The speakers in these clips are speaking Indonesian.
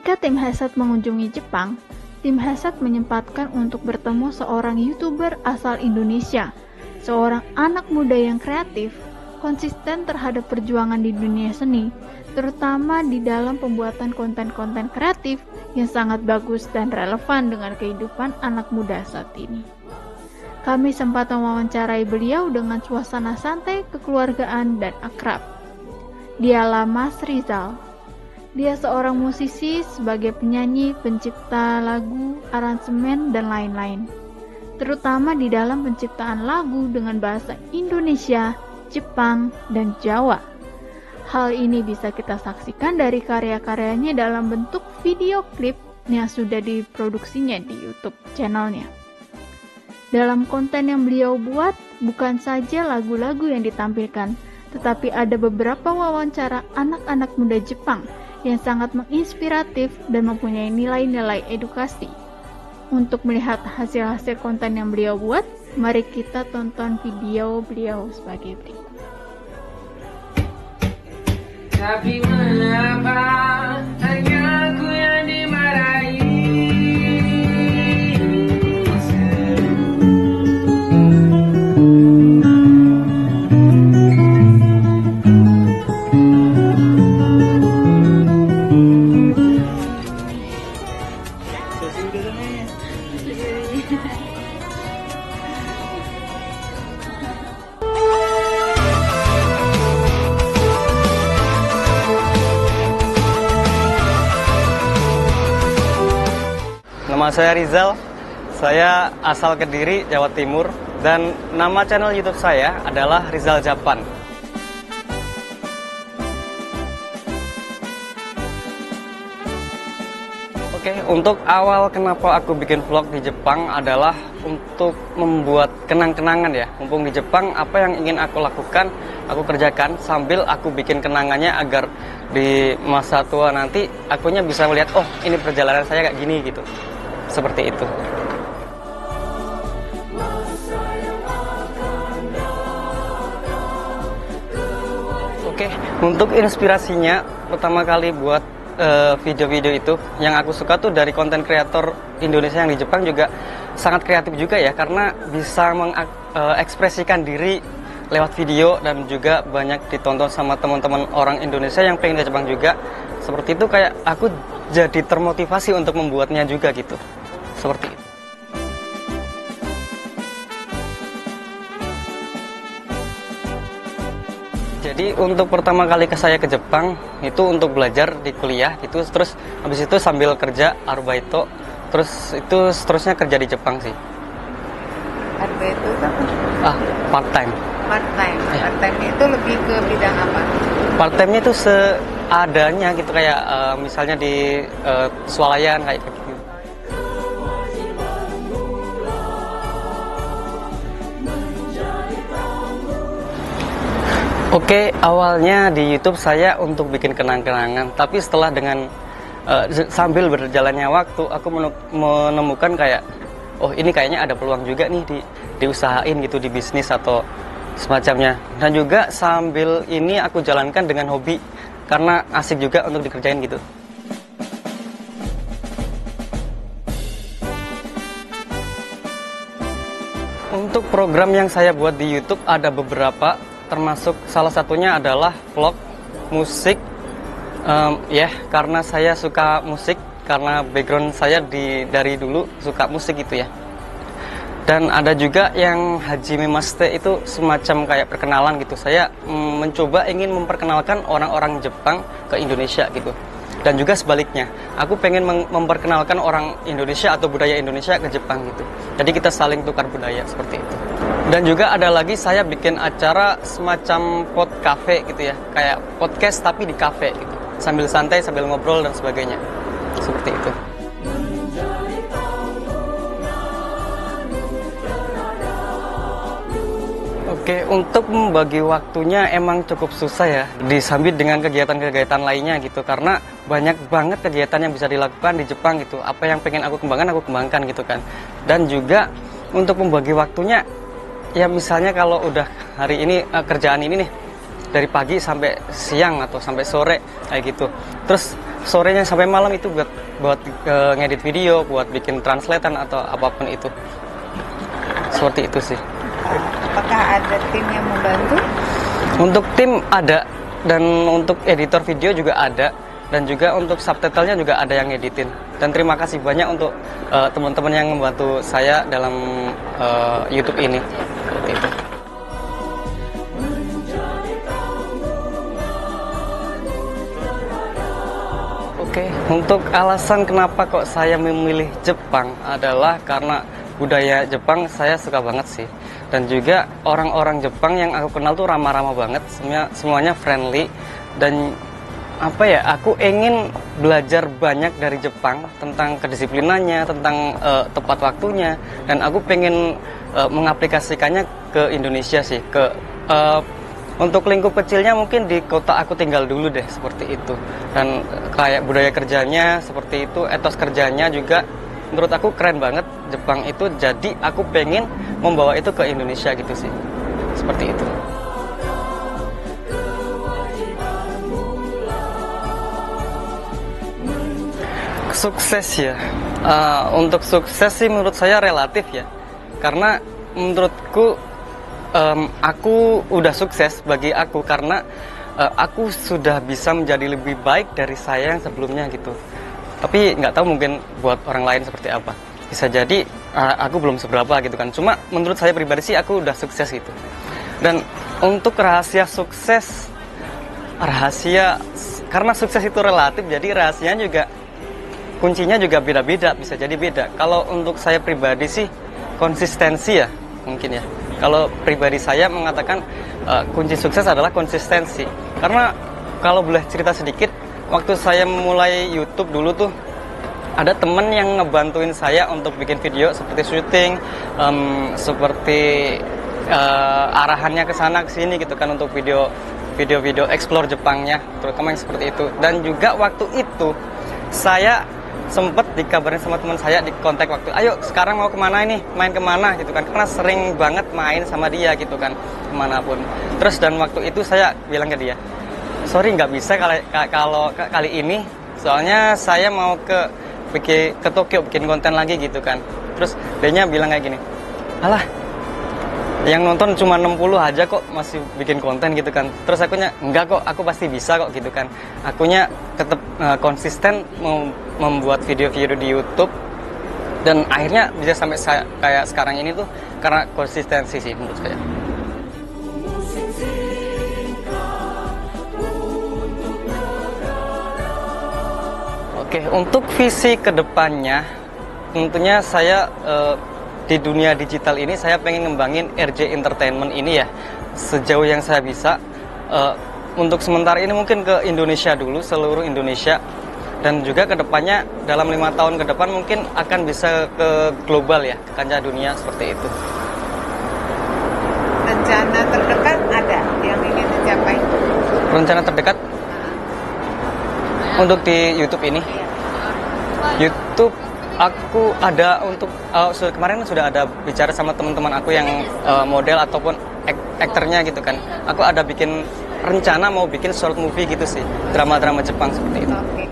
Ketika tim Heset mengunjungi Jepang, tim Heset menyempatkan untuk bertemu seorang YouTuber asal Indonesia, seorang anak muda yang kreatif, konsisten terhadap perjuangan di dunia seni, terutama di dalam pembuatan konten-konten kreatif yang sangat bagus dan relevan dengan kehidupan anak muda saat ini. Kami sempat mewawancarai beliau dengan suasana santai, kekeluargaan, dan akrab. Dialah Mas Rizal. Dia seorang musisi sebagai penyanyi, pencipta lagu, aransemen, dan lain-lain. Terutama di dalam penciptaan lagu dengan bahasa Indonesia, Jepang, dan Jawa. Hal ini bisa kita saksikan dari karya-karyanya dalam bentuk video klip yang sudah diproduksinya di YouTube channelnya. Dalam konten yang beliau buat, bukan saja lagu-lagu yang ditampilkan, tetapi ada beberapa wawancara anak-anak muda Jepang yang sangat menginspiratif dan mempunyai nilai-nilai edukasi. Untuk melihat hasil-hasil konten yang beliau buat, mari kita tonton video beliau sebagai berikut. Tapi mengapa hanya aku yang dimarahi? Nama saya Rizal, saya asal Kediri, Jawa Timur, dan nama channel YouTube saya adalah Rizal Japan. Oke, untuk awal kenapa aku bikin vlog di Jepang adalah untuk membuat kenang-kenangan ya. Mumpung di Jepang, apa yang ingin aku lakukan, aku kerjakan sambil aku bikin kenangannya agar di masa tua nanti akunya bisa melihat, oh ini perjalanan saya kayak gini gitu. Seperti itu. Oke, untuk inspirasinya pertama kali buat video-video itu yang aku suka tuh dari konten kreator Indonesia yang di Jepang juga sangat kreatif juga ya, karena bisa mengekspresikan diri lewat video dan juga banyak ditonton sama teman-teman orang Indonesia yang pengen ke Jepang juga. Seperti itu, kayak aku jadi termotivasi untuk membuatnya juga gitu. Seperti itu. Jadi untuk pertama kali saya ke Jepang itu untuk belajar di kuliah gitu, terus habis itu sambil kerja arbaito, terus itu seterusnya kerja di Jepang sih. Arbaito itu apa? Part time. Part time. Part time itu lebih ke bidang apa? Part time-nya itu seadanya gitu, kayak misalnya di swalayan kayak gitu. Oke, awalnya di YouTube saya untuk bikin kenang-kenangan, tapi setelah dengan sambil berjalannya waktu, aku menemukan kayak, oh ini kayaknya ada peluang juga nih diusahain gitu, di bisnis atau semacamnya. Dan juga sambil ini aku jalankan dengan hobi, karena asik juga untuk dikerjain gitu. Untuk program yang saya buat di YouTube ada beberapa, termasuk salah satunya adalah vlog musik, karena saya suka musik, karena background saya dari dulu suka musik gitu ya. Dan ada juga yang Hajime Maste, itu semacam kayak perkenalan gitu. Saya mencoba ingin memperkenalkan orang-orang Jepang ke Indonesia gitu. Dan juga sebaliknya, aku pengen memperkenalkan orang Indonesia atau budaya Indonesia ke Jepang gitu. Jadi kita saling tukar budaya seperti itu. Dan juga ada lagi saya bikin acara semacam pod cafe gitu ya, kayak podcast tapi di cafe gitu, sambil santai, sambil ngobrol dan sebagainya. Seperti itu. Oke, untuk membagi waktunya emang cukup susah ya, disambit dengan kegiatan-kegiatan lainnya gitu, karena banyak banget kegiatan yang bisa dilakukan di Jepang gitu. Apa yang pengen aku kembangkan gitu kan. Dan juga untuk membagi waktunya, ya misalnya kalau udah hari ini kerjaan ini nih, dari pagi sampai siang atau sampai sore kayak gitu. Terus sorenya sampai malam itu buat ngedit video, buat bikin translatean atau apapun itu. Seperti itu sih. Apakah ada tim yang membantu? Untuk tim ada, dan untuk editor video juga ada, dan juga untuk subtitlenya juga ada yang ngeditin. Dan terima kasih banyak untuk teman-teman yang membantu saya dalam YouTube ini. Seperti itu. Oke, untuk alasan kenapa kok saya memilih Jepang adalah karena budaya Jepang saya suka banget sih. Dan juga orang-orang Jepang yang aku kenal tuh ramah-ramah banget, semuanya friendly. Dan apa ya, aku ingin belajar banyak dari Jepang tentang kedisiplinannya, tentang tepat waktunya. Dan aku pengen mengaplikasikannya ke Indonesia sih, untuk lingkup kecilnya mungkin di kota aku tinggal dulu deh, seperti itu. Dan kayak budaya kerjanya seperti itu, etos kerjanya juga menurut aku keren banget Jepang itu. Jadi aku pengen membawa itu ke Indonesia gitu sih. Seperti itu. Sukses ya. Untuk sukses sih menurut saya relatif ya. Karena menurutku aku udah sukses bagi aku karena aku sudah bisa menjadi lebih baik dari saya yang sebelumnya gitu. Tapi nggak tahu mungkin buat orang lain seperti apa. Bisa jadi aku belum seberapa gitu kan. Cuma menurut saya pribadi sih aku udah sukses gitu. Dan untuk rahasia sukses, karena sukses itu relatif, jadi rahasianya juga kuncinya juga beda-beda, bisa jadi beda. Kalau untuk saya pribadi sih konsistensi ya mungkin ya. Kalau pribadi saya mengatakan kunci sukses adalah konsistensi. Karena kalau boleh cerita sedikit, waktu saya memulai YouTube dulu tuh ada temen yang ngebantuin saya untuk bikin video seperti syuting, seperti arahannya ke sana ke sini gitu kan, untuk video explore Jepangnya, terutama yang seperti itu. Dan juga waktu itu saya sempet dikabarin sama teman saya, di kontak waktu, ayo sekarang mau kemana ini, main kemana gitu kan, karena sering banget main sama dia gitu kan, kemanapun. Terus dan waktu itu saya bilang ke dia, sorry nggak bisa kalau kali ini, soalnya saya mau ke Tokyo bikin konten lagi gitu kan. Terus dia bilang kayak gini, alah yang nonton cuma 60 aja kok masih bikin konten gitu kan. Terus akunya enggak kok, aku pasti bisa kok gitu kan. Akunya tetap konsisten membuat video-video di YouTube, dan akhirnya bisa sampai kayak sekarang ini tuh karena konsistensi sih menurut saya. Oke, untuk visi kedepannya tentunya saya di dunia digital ini saya pengen ngembangin RJ Entertainment ini ya sejauh yang saya bisa. Untuk sementara ini mungkin ke Indonesia dulu, seluruh Indonesia, dan juga kedepannya dalam 5 tahun ke depan mungkin akan bisa ke global ya, ke kancah dunia seperti itu. Rencana terdekat ada yang ingin dicapai? Rencana terdekat untuk di YouTube ini, YouTube aku ada untuk kemarin sudah ada bicara sama teman-teman aku yang model ataupun aktornya gitu kan. Aku ada bikin rencana mau bikin short movie gitu sih, drama-drama Jepang seperti itu. Oke.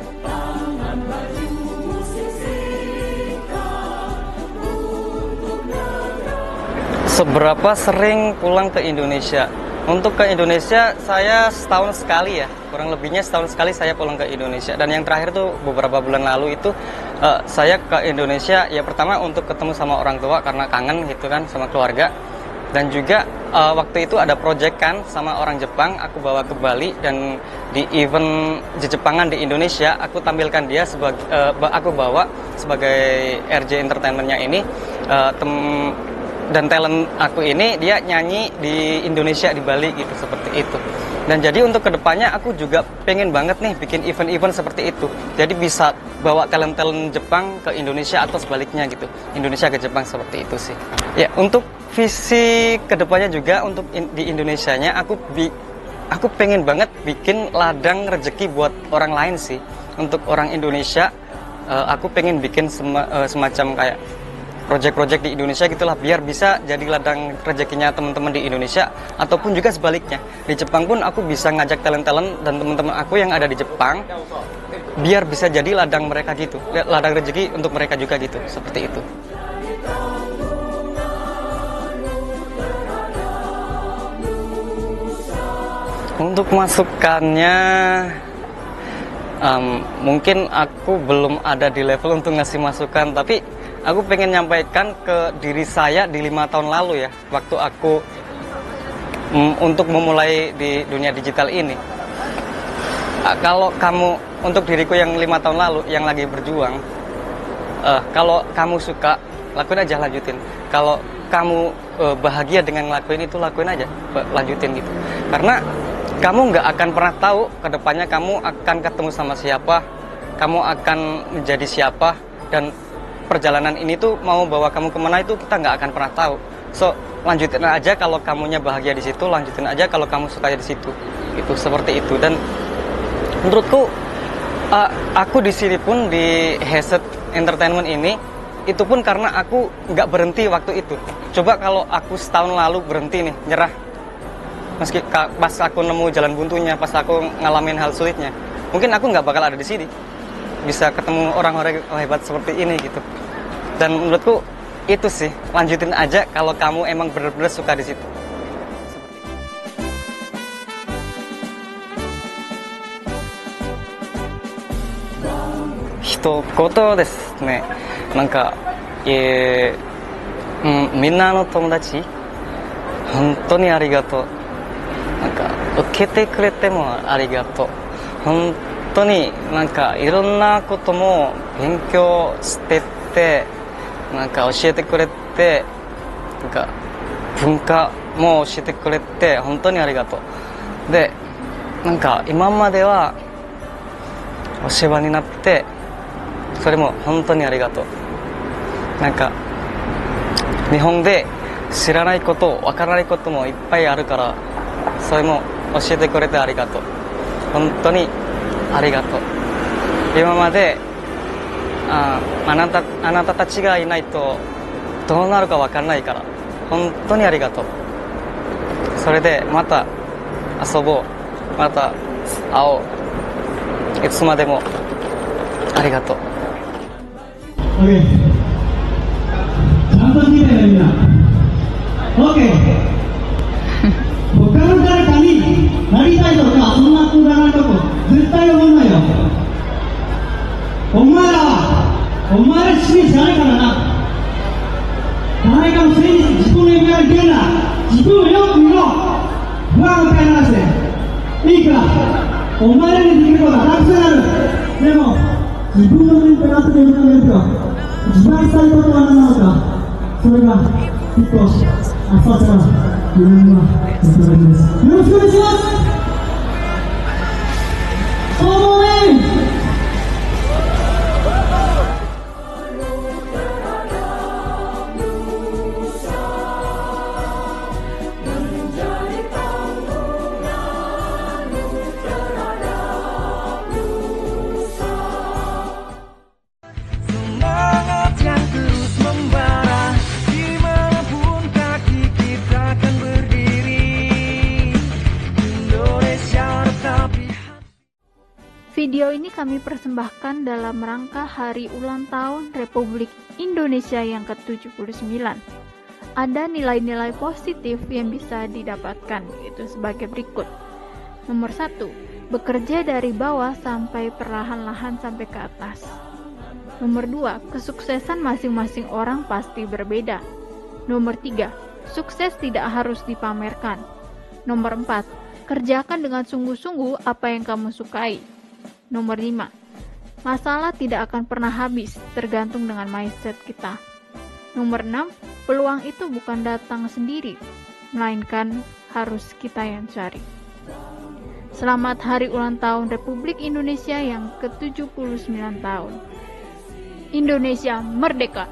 Seberapa sering pulang ke Indonesia? Untuk ke Indonesia saya setahun sekali ya, kurang lebihnya setahun sekali saya pulang ke Indonesia. Dan yang terakhir tuh beberapa bulan lalu itu saya ke Indonesia ya, pertama untuk ketemu sama orang tua karena kangen gitu kan sama keluarga. Dan juga waktu itu ada project kan sama orang Jepang, aku bawa ke Bali, dan di event Jepangan di Indonesia aku tampilkan dia sebagai aku bawa sebagai RJ Entertainment-nya ini, dan talent aku ini dia nyanyi di Indonesia di Bali gitu, seperti itu. Dan jadi untuk kedepannya aku juga pengen banget nih bikin event-event seperti itu, jadi bisa bawa talent-talent Jepang ke Indonesia atau sebaliknya gitu, Indonesia ke Jepang, seperti itu sih ya. Untuk visi kedepannya juga untuk di Indonesianya aku pengen banget bikin ladang rezeki buat orang lain sih. Untuk orang Indonesia aku pengen bikin semacam kayak project-project di Indonesia gitulah, biar bisa jadi ladang rezekinya teman-teman di Indonesia, ataupun juga sebaliknya di Jepang pun aku bisa ngajak talent-talent dan teman-teman aku yang ada di Jepang biar bisa jadi ladang mereka gitu, ladang rezeki untuk mereka juga gitu, seperti itu. Untuk masukannya mungkin aku belum ada di level untuk ngasih masukan, tapi aku pengen nyampaikan ke diri saya di 5 tahun lalu ya, waktu aku untuk memulai di dunia digital ini. Kalau kamu, untuk diriku yang 5 tahun lalu yang lagi berjuang, kalau kamu suka, lakuin aja, lanjutin. Kalau kamu bahagia dengan ngelakuin itu, lakuin aja, lanjutin gitu. Karena kamu nggak akan pernah tahu kedepannya kamu akan ketemu sama siapa, kamu akan menjadi siapa, dan perjalanan ini tuh mau bawa kamu kemana itu kita nggak akan pernah tahu. So, lanjutin aja kalau kamunya bahagia di situ, lanjutin aja kalau kamu suka di situ. Itu seperti itu. Dan menurutku aku di sini pun di Heset Entertainment ini itu pun karena aku nggak berhenti waktu itu. Coba kalau aku setahun lalu berhenti nih, nyerah, meski pas aku nemu jalan buntunya, pas aku ngalamin hal sulitnya, mungkin aku nggak bakal ada di sini, bisa ketemu orang-orang hebat seperti ini gitu. Dan menurutku itu sih, lanjutin aja kalau kamu emang bener-bener suka di situ. Hitokoto desu ne. Nanka minna no tomodachi, hontou ni arigatou. なんか受けてくれてもありがとう。本当になんかいろんなことも勉強してって、なんか教えてくれて、なんか文化も教えてくれて本当にありがとう。で、なんか今まではお世話になって、それも本当にありがとう。なんか日本で知らないこと、わからないこともいっぱいあるから。それも教えてくれてありがとう。本当にありがとう。今まであなたたちがいないとどうなるか分からないから本当にありがとう。それでまた遊ぼう、また会おう、いつまでもありがとう。 Oke, contoh kita ya Mina. Oke. 他の誰かになりたいとかそんなくだらないとこ絶対思わないよ。お前ら趣味じゃないからな。誰かのせいに自分の夢がいけんな。自分をよく見ろ。不安を飼いならしていいか、お前らにできることはたくさんある。でも自分の目にかかっているのですよ。自慢したいことは何なのか、それがきっと明日から自分の役割です。よろしくお願いします。応援Video ini kami persembahkan dalam rangka Hari Ulang Tahun Republik Indonesia yang ke-79. Ada nilai-nilai positif yang bisa didapatkan, yaitu sebagai berikut. Nomor 1, bekerja dari bawah sampai perlahan-lahan sampai ke atas. Nomor 2, kesuksesan masing-masing orang pasti berbeda. Nomor 3, sukses tidak harus dipamerkan. Nomor 4, kerjakan dengan sungguh-sungguh apa yang kamu sukai. Nomor 5, masalah tidak akan pernah habis, tergantung dengan mindset kita. Nomor 6, peluang itu bukan datang sendiri, melainkan harus kita yang cari. Selamat Hari Ulang Tahun Republik Indonesia yang ke-79 tahun. Indonesia Merdeka!